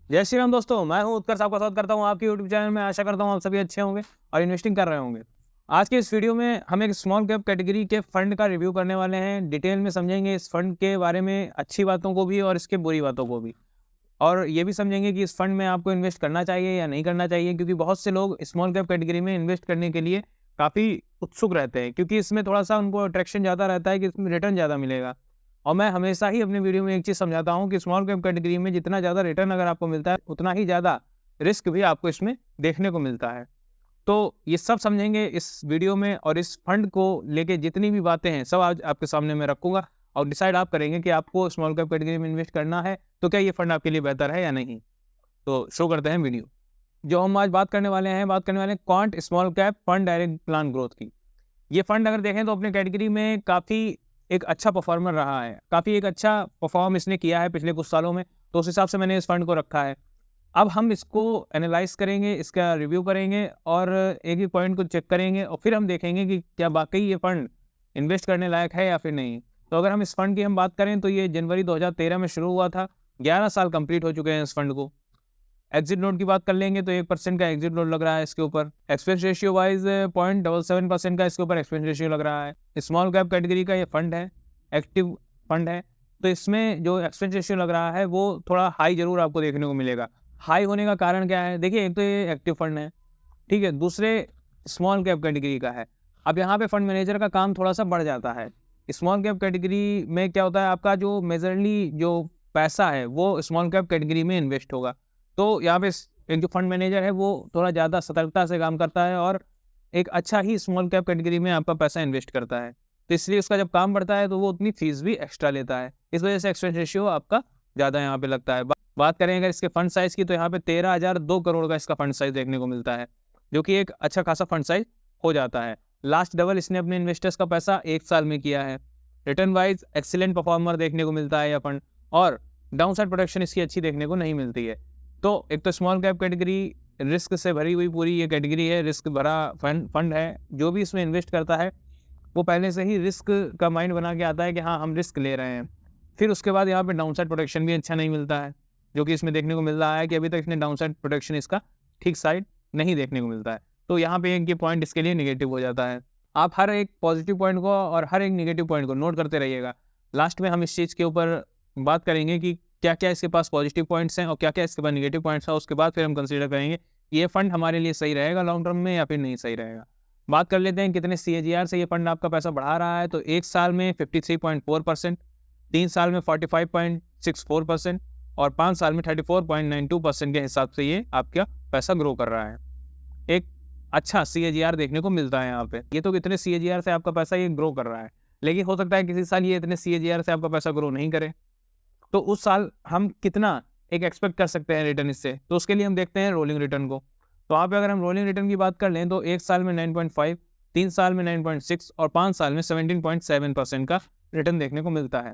जय श्री राम दोस्तों, मैं हूं उत्कर्ष, आपका स्वागत करता हूं आपके यूट्यूब चैनल में। आशा करता हूं आप सभी अच्छे होंगे और इन्वेस्टिंग कर रहे होंगे। आज के इस वीडियो में हम एक स्मॉल कैप कैटेगरी के फंड का रिव्यू करने वाले हैं। डिटेल में समझेंगे इस फंड के बारे में, अच्छी बातों को भी और इसके बुरी बातों को भी। और ये भी समझेंगे कि इस फंड में आपको इन्वेस्ट करना चाहिए या नहीं करना चाहिए, क्योंकि बहुत से लोग स्मॉल कैप कैटेगरी में इन्वेस्ट करने के लिए काफ़ी उत्सुक रहते हैं, क्योंकि इसमें थोड़ा-सा उनको अट्रैक्शन ज़्यादा रहता है कि इसमें रिटर्न ज़्यादा मिलेगा। और मैं हमेशा ही अपने वीडियो में एक चीज़ समझाता हूँ कि स्मॉल कैप कैटेगरी में जितना ज़्यादा रिटर्न अगर आपको मिलता है, उतना ही ज़्यादा रिस्क भी आपको इसमें देखने को मिलता है। तो ये सब समझेंगे इस वीडियो में, और इस फंड को लेके जितनी भी बातें हैं सब आज आपके सामने मैं रखूँगा, और डिसाइड आप करेंगे कि आपको स्मॉल कैप कैटेगरी में इन्वेस्ट करना है, तो क्या ये फंड आपके लिए बेहतर है या नहीं। तो शुरू करते हैं वीडियो। जो हम आज बात करने वाले हैं, quant small cap fund direct plan growth की। ये फंड अगर देखें तो अपने कैटेगरी में काफ़ी एक अच्छा परफॉर्मर रहा है, काफ़ी एक अच्छा परफॉर्म इसने किया है पिछले कुछ सालों में, तो उस हिसाब से मैंने इस फंड को रखा है। अब हम इसको एनालाइज़ करेंगे, इसका रिव्यू करेंगे और एक-एक पॉइंट को चेक करेंगे, और फिर हम देखेंगे कि क्या वाक़ई ये फंड इन्वेस्ट करने लायक है या फिर नहीं। तो अगर हम इस फंड की बात करें तो ये जनवरी 2013 में शुरू हुआ था, 11 साल कंप्लीट हो चुके हैं इस फंड को। एग्जिट नोट की बात कर लेंगे तो 1% का एग्जिट नोट लग रहा है इसके ऊपर। एक्सपेंस रेशियो वाइज 0.77% का इसके ऊपर एक्सपेंस रेशियो लग रहा है। स्मॉल कैप कैटेगरी का ये फंड है, एक्टिव फंड है, तो इसमें जो एक्सपेंस रेशियो लग रहा है वो थोड़ा हाई ज़रूर आपको देखने को मिलेगा। हाई होने का कारण क्या है? देखिए, एक तो ये एक्टिव फंड है, ठीक है? दूसरे स्मॉल कैप कैटेगरी का है। अब यहाँ पे फंड मैनेजर का काम थोड़ा-सा बढ़ जाता है। स्मॉल कैप कैटेगरी में क्या होता है, आपका जो मेजरली जो पैसा है वो स्मॉल कैप कैटेगरी में इन्वेस्ट होगा। तो यहाँ पे एक जो फंड मैनेजर है वो थोड़ा ज़्यादा सतर्कता से काम करता है और एक अच्छा ही स्मॉल कैप कैटेगरी में आपका पैसा इन्वेस्ट करता है। तो इसलिए उसका जब काम बढ़ता है तो वो उतनी फीस भी एक्स्ट्रा लेता है। इस वजह से एक्सपेंस रेशियो आपका ज़्यादा यहाँ पे लगता है। बात करें अगर इसके फंड साइज़ की, तो यहाँ पे 13,002 करोड़ का इसका फंड साइज़ देखने को मिलता है, जो कि एक अच्छा खासा फंड साइज़ हो जाता है। लास्ट डबल इसने अपने इन्वेस्टर्स का पैसा 1 साल में किया है। रिटर्न वाइज़ एक्सीलेंट परफॉर्मर देखने को मिलता है यह फंड, और डाउनसाइड प्रोटेक्शन इसकी अच्छी देखने को नहीं मिलती है। तो एक तो स्मॉल कैप कैटेगरी रिस्क से भरी हुई पूरी ये कैटेगरी है, रिस्क भरा फंड है। जो भी इसमें इन्वेस्ट करता है वो पहले से ही रिस्क का माइंड बना के आता है कि हाँ, हम रिस्क ले रहे हैं। फिर उसके बाद यहाँ पे डाउनसाइड प्रोटेक्शन भी अच्छा नहीं मिलता है, जो कि इसमें देखने को मिल रहा है कि अभी तक इसने डाउनसाइड प्रोटेक्शन इसका ठीक साइड नहीं देखने को मिलता है। तो यहाँ पे एक ये पॉइंट इसके लिए नेगेटिव हो जाता है। आप हर एक पॉजिटिव पॉइंट को और हर एक नेगेटिव पॉइंट को नोट करते रहिएगा। लास्ट में हम इस चीज़ के ऊपर बात करेंगे कि क्या-क्या इसके पास पॉजिटिव पॉइंट्स हैं और क्या-क्या इसके पास नेगेटिव पॉइंट्स हैं। उसके बाद फिर हम कंसीडर करेंगे कि ये फंड हमारे लिए सही रहेगा लॉन्ग टर्म में या फिर नहीं सही रहेगा। बात कर लेते हैं कितने सीएजीआर से ये फंड आपका पैसा बढ़ा रहा है। तो 1 साल में 53.4%, 3 साल में 45.64% और 5 साल में 34.92% के हिसाब से ये आपका पैसा ग्रो कर रहा है। एक अच्छा सीएजीआर देखने को मिलता है यहाँ पे। ये तो इतने सीएजीआर से आपका पैसा ये ग्रो कर रहा है, लेकिन हो सकता है किसी साल ये इतने सीएजीआर से आपका पैसा ग्रो नहीं करे। तो उस साल हम कितना एक एक्सपेक्ट कर सकते हैं रिटर्न इससे, तो उसके लिए हम देखते हैं रोलिंग रिटर्न को। तो वहाँ पे अगर हम रोलिंग रिटर्न की बात कर लें तो 1 साल में 9.5, 3 साल में 9.6 और 5 साल में 17.7% का रिटर्न देखने को मिलता है,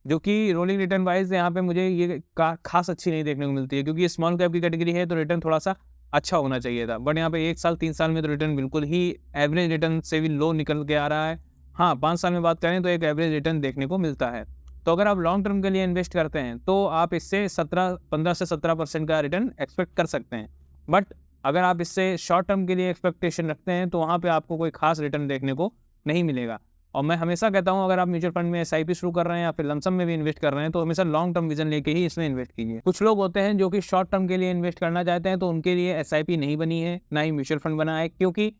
जो कि रोलिंग रिटर्न वाइज़ यहाँ पे मुझे ये खास अच्छी नहीं देखने को मिलती है, क्योंकि स्मॉल कैप की कैटेगरी है तो रिटर्न थोड़ा-सा अच्छा होना चाहिए था। बट यहाँ पे 1 साल, 3 साल में तो रिटर्न बिल्कुल ही एवरेज रिटर्न से भी लो निकल के आ रहा है। हाँ, 5 साल में बात करें तो एक एवरेज रिटर्न देखने को मिलता है। तो अगर आप लॉन्ग टर्म के लिए इन्वेस्ट करते हैं तो आप इससे 15 से 17% का रिटर्न एक्सपेक्ट कर सकते हैं। बट अगर आप इससे शॉर्ट टर्म के लिए एक्सपेक्टेशन रखते हैं तो वहाँ पे आपको कोई खास रिटर्न देखने को नहीं मिलेगा। और मैं हमेशा कहता हूँ, अगर आप म्यूचुअल फंड में एसआईपी शुरू कर रहे हैं या फिर लमसम में भी इन्वेस्ट कर रहे हैं तो हमेशा लॉन्ग टर्म विजन लेके ही इसमें इन्वेस्ट कीजिए। कुछ लोग होते हैं जो कि शॉर्ट टर्म के लिए इन्वेस्ट करना चाहते हैं, तो उनके लिए एसआईपी नहीं बनी है, ना ही म्यूचुअल फंड बना है, क्योंकि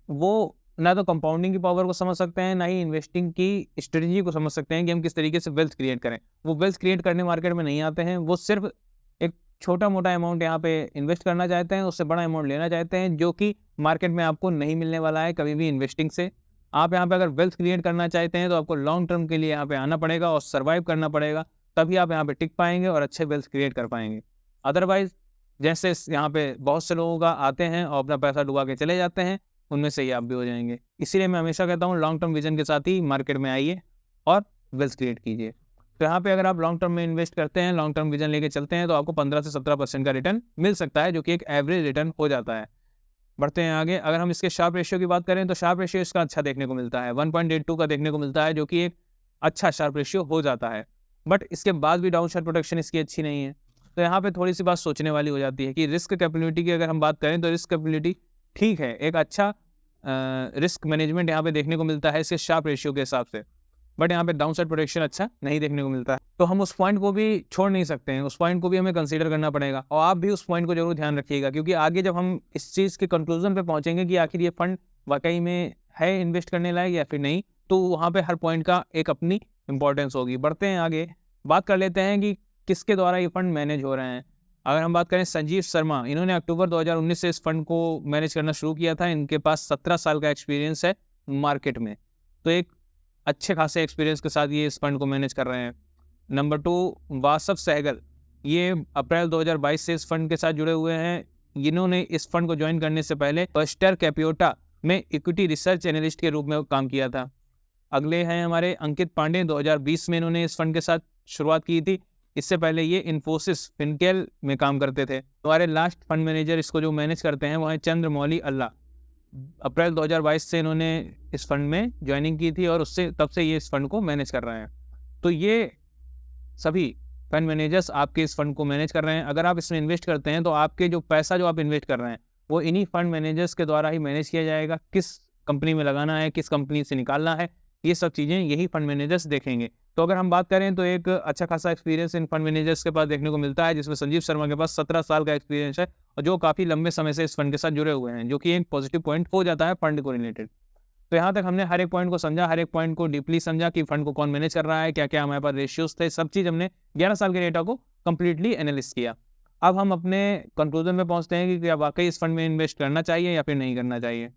वो ना तो कंपाउंडिंग की पावर को समझ सकते हैं, ना ही इन्वेस्टिंग की स्ट्रेटजी को समझ सकते हैं कि हम किस तरीके से वेल्थ क्रिएट करें। वो वेल्थ क्रिएट करने मार्केट में नहीं आते हैं, वो सिर्फ एक छोटा-मोटा अमाउंट यहाँ पे इन्वेस्ट करना चाहते हैं, उससे बड़ा अमाउंट लेना चाहते हैं, जो कि मार्केट में आपको नहीं मिलने वाला है कभी भी इन्वेस्टिंग से। आप यहाँ पे अगर वेल्थ क्रिएट करना चाहते हैं तो आपको लॉन्ग टर्म के लिए यहाँ पे आना पड़ेगा और सर्वाइव करना पड़ेगा, तभी आप यहाँ पे टिक पाएँगे और अच्छे वेल्थ क्रिएट कर पाएँगे। अदरवाइज़ जैसे यहाँ पे बहुत से लोगों का आते हैं और अपना पैसा डुबा के चले जाते हैं, उनमें से ही आप भी हो जाएँगे। इसीलिए मैं हमेशा कहता हूँ, लॉन्ग टर्म विज़न के साथ ही मार्केट में आइए और वेल्थ क्रिएट कीजिए। तो यहाँ पे अगर आप लॉन्ग टर्म में इन्वेस्ट करते हैं, लॉन्ग टर्म विज़न लेके चलते हैं, तो आपको 15 से 17% का रिटर्न मिल सकता है, जो कि एक एवरेज रिटर्न हो जाता है। बढ़ते हैं आगे। अगर हम इसके शार्प रेशियो की बात करें तो शार्प रेशियो इसका अच्छा देखने को मिलता है, 1.82 का देखने को मिलता है, जो कि एक अच्छा शार्प रेशियो हो जाता है। बट इसके बाद भी डाउन साइड प्रोटेक्शन इसकी अच्छी नहीं है। तो यहाँ पे थोड़ी सी बात सोचने वाली हो जाती है कि रिस्क कैपेबिलिटी की अगर हम बात करें तो रिस्क कैपेबिलिटी ठीक है, एक अच्छा रिस्क मैनेजमेंट यहाँ पे देखने को मिलता है इसके शार्प रेशियो के हिसाब से, बट यहाँ पे डाउन साइड प्रोटेक्शन अच्छा नहीं देखने को मिलता है। तो हम उस पॉइंट को भी छोड़ नहीं सकते हैं, उस पॉइंट को भी हमें कंसीडर करना पड़ेगा और आप भी उस पॉइंट को जरूर ध्यान रखिएगा, क्योंकि आगे जब हम इस चीज़ के कंक्लूजन पे पहुंचेंगे कि आखिर ये फंड वाकई में है इन्वेस्ट करने लायक या फिर नहीं, तो वहाँ पे हर पॉइंट का एक अपनी इंपॉर्टेंस होगी। बढ़ते हैं आगे, बात कर लेते हैं कि किसके द्वारा ये फंड मैनेज हो रहे हैं। अगर हम बात करें संजीव शर्मा, इन्होंने अक्टूबर 2019 से इस फंड को मैनेज करना शुरू किया था। इनके पास 17 साल का एक्सपीरियंस है मार्केट में, तो एक अच्छे खासे एक्सपीरियंस के साथ ये इस फंड को मैनेज कर रहे हैं। नंबर 2, वासव सहगल, ये अप्रैल 2022 से इस फंड के साथ जुड़े हुए हैं। इन्होंने इस फंड को ज्वाइन करने से पहले बस्टर कैपियोटा में इक्विटी रिसर्च एनालिस्ट के रूप में काम किया था। अगले हैं हमारे अंकित पांडे, 2020 में इन्होंने इस फंड के साथ शुरुआत की थी। इससे पहले ये इन्फोसिस फिनकेल में काम करते थे। हमारे लास्ट फंड मैनेजर इसको जो मैनेज करते हैं वो है चंद्रमौली अल्लाह। अप्रैल 2022 से इन्होंने इस फंड में ज्वाइनिंग की थी और उससे तब से ये इस फंड को मैनेज कर रहे हैं। तो ये सभी फंड मैनेजर्स आपके इस फंड को मैनेज कर रहे हैं। अगर आप इसमें इन्वेस्ट करते हैं तो आपके जो पैसा जो आप इन्वेस्ट कर रहे हैं वो इन्हीं फंड मैनेजर्स के द्वारा ही मैनेज किया जाएगा। किस कंपनी में लगाना है, किस कंपनी से निकालना है, ये सब चीज़ें यही फंड मैनेजर्स देखेंगे। तो अगर हम बात करें तो एक अच्छा खासा एक्सपीरियंस इन फंड मैनेजर्स के पास देखने को मिलता है, जिसमें संजीव शर्मा के पास 17 साल का एक्सपीरियंस है और जो काफ़ी लंबे समय से इस फंड के साथ जुड़े हुए हैं, जो कि एक पॉजिटिव पॉइंट हो जाता है फंड को रिलेटेड। तो यहाँ तक हमने हर एक पॉइंट को समझा, हर एक पॉइंट को डीपली समझा कि फंड को कौन मैनेज कर रहा है, क्या क्या हमारे पास रेशियोज थे, सब चीज़ हमने 11 साल के डेटा को कंप्लीटली एनालिसिस किया। अब हम अपने कंक्लूजन में पहुँचते हैं कि क्या वाकई इस फंड में इन्वेस्ट करना चाहिए या फिर नहीं करना चाहिए।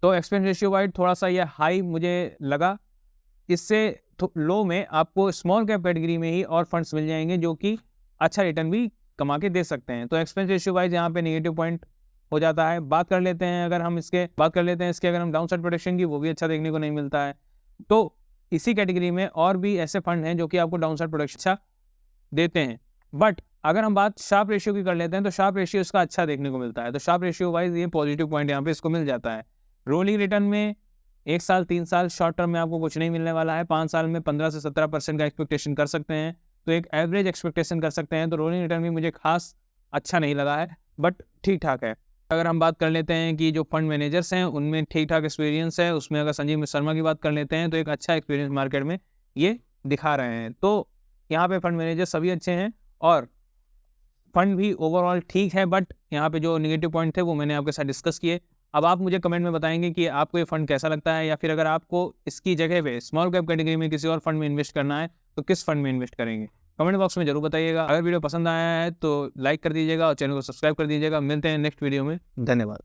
तो एक्सपेंस रेशियो वाइज थोड़ा सा ये हाई मुझे लगा। इससे लो में आपको स्मॉल कैप कैटेगरी में ही और फंड्स मिल जाएंगे जो कि अच्छा रिटर्न भी कमा के दे सकते हैं। तो एक्सपेंस रेशियो वाइज यहाँ पे नेगेटिव पॉइंट हो जाता है। बात कर लेते हैं अगर हम इसके अगर हम डाउन साइड प्रोटेक्शन की, वो भी अच्छा देखने को नहीं मिलता है। तो इसी कैटेगरी में और भी ऐसे फंड हैं जो कि आपको डाउन साइड प्रोटेक्शन अच्छा देते हैं। बट अगर हम बात शार्प रेशियो की कर लेते हैं तो शार्प रेशियो इसका अच्छा देखने को मिलता है। तो शार्प रेशियो वाइज ये पॉजिटिव पॉइंट यहाँ पे इसको मिल जाता है। रोलिंग रिटर्न में 1 साल 3 साल शॉर्ट टर्म में आपको कुछ नहीं मिलने वाला है। 5 साल में 15 से 17% का एक्सपेक्टेशन कर सकते हैं, तो एक एवरेज एक्सपेक्टेशन कर सकते हैं। तो रोलिंग रिटर्न भी मुझे खास अच्छा नहीं लगा है, बट ठीक ठाक है। अगर हम बात कर लेते हैं कि जो फंड मैनेजर्स हैं उनमें ठीक ठाक एक्सपीरियंस है, उसमें अगर संजीव शर्मा की बात कर लेते हैं तो एक अच्छा एक्सपीरियंस मार्केट में ये दिखा रहे हैं। तो यहाँ पे फंड मैनेजर सभी अच्छे हैं और फंड भी ओवरऑल ठीक है, बट यहाँ पे जो नेगेटिव पॉइंट थे वो मैंने आपके साथ डिस्कस किए। अब आप मुझे कमेंट में बताएंगे कि आपको ये फंड कैसा लगता है, या फिर अगर आपको इसकी जगह पे स्मॉल कैप कैटेगरी में किसी और फंड में इन्वेस्ट करना है तो किस फंड में इन्वेस्ट करेंगे। कमेंट बॉक्स में जरूर बताइएगा। अगर वीडियो पसंद आया है तो लाइक कर दीजिएगा और चैनल को सब्सक्राइब कर दीजिएगा। मिलते हैं नेक्स्ट वीडियो में। धन्यवाद।